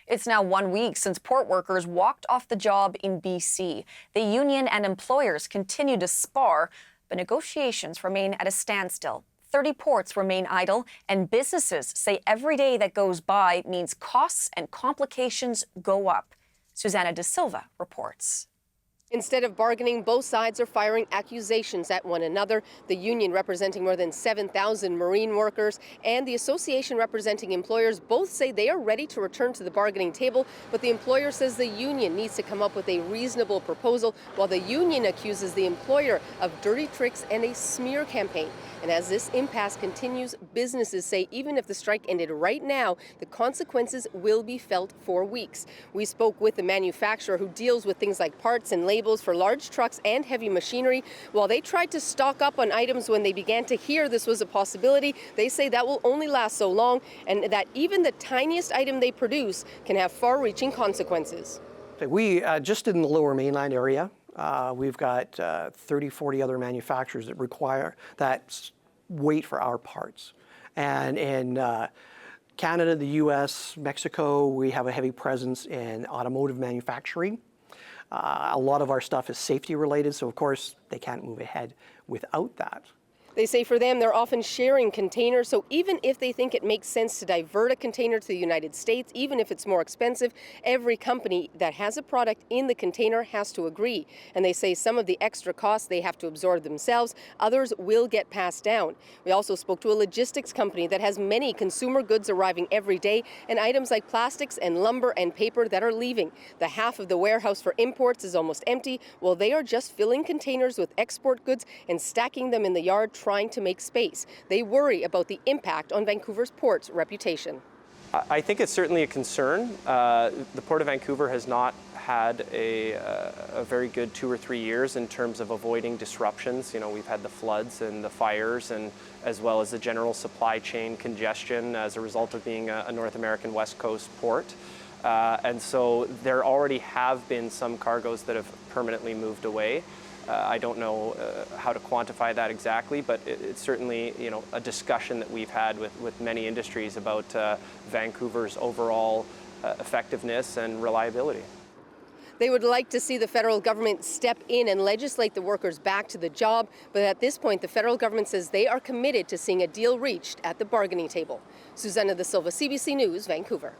It's now 1 week since port workers walked off the job in BC. The union and employers continue to spar, but negotiations remain at a standstill. 30 ports remain idle, and businesses say every day that goes by means costs and complications go up. Susanna De Silva reports. Instead of bargaining, both sides are firing accusations at one another. The union, representing more than 7,000 marine workers, and the association representing employers both say they are ready to return to the bargaining table, but the employer says the union needs to come up with a reasonable proposal, while the union accuses the employer of dirty tricks and a smear campaign. And as this impasse continues, businesses say even if the strike ended right now, the consequences will be felt for weeks. We spoke with the manufacturer who deals with things like parts and labels for large trucks and heavy machinery. While they tried to stock up on items when they began to hear this was a possibility, they say that will only last so long, and that even the tiniest item they produce can have far-reaching consequences. We just in the Lower Mainland area, we've got 30, 40 other manufacturers that wait for our parts. And in Canada, the US, Mexico, we have a heavy presence in automotive manufacturing. A lot of our stuff is safety related, so of course they can't move ahead without that. They say for them, they're often sharing containers, so even if they think it makes sense to divert a container to the United States, even if it's more expensive, every company that has a product in the container has to agree. And they say some of the extra costs they have to absorb themselves, others will get passed down. We also spoke to a logistics company that has many consumer goods arriving every day, and items like plastics and lumber and paper that are leaving. The half of the warehouse for imports is almost empty, while they are just filling containers with export goods and stacking them in the yard, trying to make space. They worry about the impact on Vancouver's port's reputation. I think it's certainly a concern. The Port of Vancouver has not had a very good 2 or 3 years in terms of avoiding disruptions. You know, we've had the floods and the fires, and as well as the general supply chain congestion as a result of being a North American West Coast port. And so there already have been some cargoes that have permanently moved away. I don't know how to quantify that exactly, but it's certainly, you know, a discussion that we've had with many industries about Vancouver's overall effectiveness and reliability. They would like to see the federal government step in and legislate the workers back to the job, but at this point the federal government says they are committed to seeing a deal reached at the bargaining table. Susanna De Silva, CBC News, Vancouver.